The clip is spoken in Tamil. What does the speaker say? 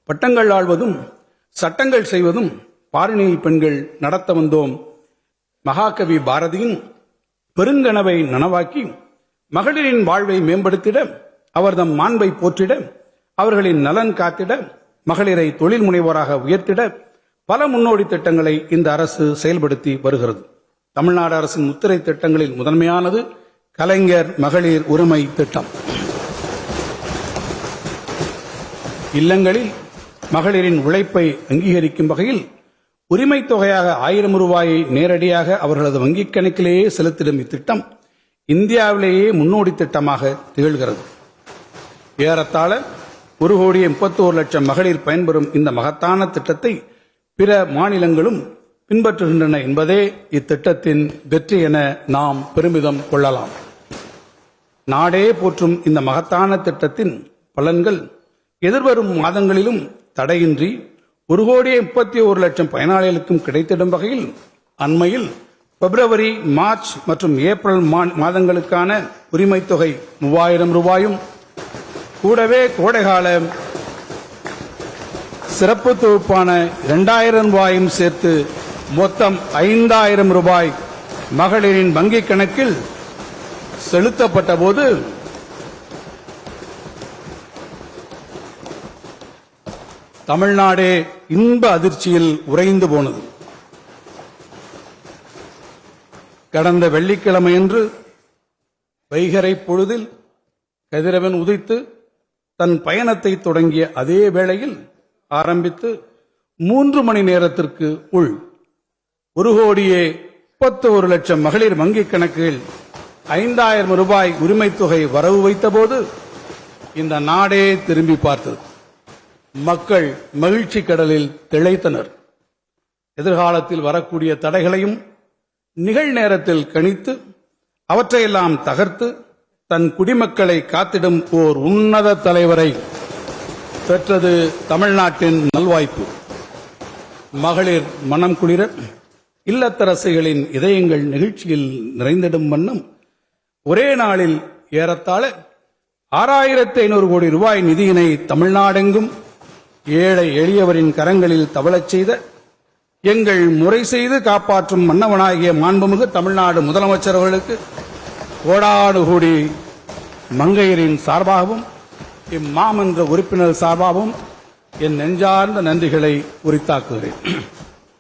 பட்டங்கள் ஆள்வதும் சட்டங்கள் செய்வதும் பாரினில் பெண்கள் நடத்த வந்தோம். மகாகவி பாரதியின் பெருங்கனவை நனவாக்கி மகளிரின் வாழ்வை மேம்படுத்திட, அவர்தம் மாண்பை போற்றிட, அவர்களின் நலன் காத்திட, மகளிரை தொழில் முனைவோராக உயர்த்திட பல முன்னோடி திட்டங்களை இந்த அரசு செயல்படுத்தி வருகிறது. தமிழ்நாடு அரசின் முத்திரை திட்டங்களில் முதன்மையானது கலைஞர் மகளிர் உரிமை திட்டம். இல்லங்களில் மகளிரின் உழைப்பை அங்கீகரிக்கும் வகையில் உரிமை தொகையாக 1000 ரூபாயை நேரடியாக அவர்களது வங்கிக் கணக்கிலேயே செலுத்திடும் இத்திட்டம் இந்தியாவிலேயே முன்னோடி திட்டமாக திகழ்கிறது. ஏறத்தாழ 1,31,00,000 மகளிர் பயன்பெறும் இந்த மகத்தான திட்டத்தை பிற மாநிலங்களும் பின்பற்றுகின்றன என்பதே இத்திட்டத்தின் வெற்றி என நாம் பெருமிதம் கொள்ளலாம். நாடே போற்றும் இந்த மகத்தான திட்டத்தின் பலன்கள் எதிர்வரும் மாதங்களிலும் தடையின்றி 1,31,00,000 பயனாளிகளுக்கும் கிடைத்திடும் வகையில் அண்மையில் பிப்ரவரி, மார்ச் மற்றும் ஏப்ரல் மாதங்களுக்கான உரிமை தொகை 3000 ரூபாயும் கூடவே கோடைகால சிறப்பு தொகுப்பான 2000 ரூபாயும் சேர்த்து மொத்தம் 5000 ரூபாய் மகளிரின் வங்கிக் கணக்கில் செலுத்தப்பட்ட போது தமிழ்நாடே இன்ப அதிர்ச்சியில் உறைந்து போனது. கடந்த வெள்ளிக்கிழமையன்று வைகறை பொழுதில் கதிரவன் உதித்து தன் பயணத்தை தொடங்கிய அதே வேளையில் ஆரம்பித்து 3 மணி நேரத்திற்கு உள் 1,31,00,000 மகளிர் வங்கிக் கணக்கில் 5000 ரூபாய் உரிமை தொகை வரவு வைத்தபோது இந்த நாடே திரும்பி பார்த்தது. மக்கள் மகிழ்ச்சி கடலில் திளைத்தனர். எதிர்காலத்தில் வரக்கூடிய தடைகளையும் நிகழ்நேரத்தில் கணித்து அவற்றையெல்லாம் தகர்த்து தன் குடிமக்களை காத்திடும் ஓர் உன்னத தலைவரை பெற்றது தமிழ்நாட்டின் நல்வாய்ப்பு. மகளிர் மனம் குளிர இல்லத்தரசிகளின் இதயங்கள் நிகழ்ச்சியில் நிறைந்திடும் வண்ணம் ஒரே நாளில் ஏறத்தாழ 6500 கோடி ரூபாய் நிதியினை தமிழ்நாடெங்கும் ஏழை எளியவரின் கரங்களில் தவழச் செய்த எங்கள் முறை செய்து காப்பாற்றும் மன்னவனாகிய மாண்புமிகு தமிழ்நாடு முதலமைச்சர் அவர்களுக்கு கோடானு கோடி மங்கையரின் சார்பாகவும் இம்மாமன்ற உறுப்பினர் சார்பாகவும் என் நெஞ்சார்ந்த நன்றிகளை உரித்தாக்குகிறேன்.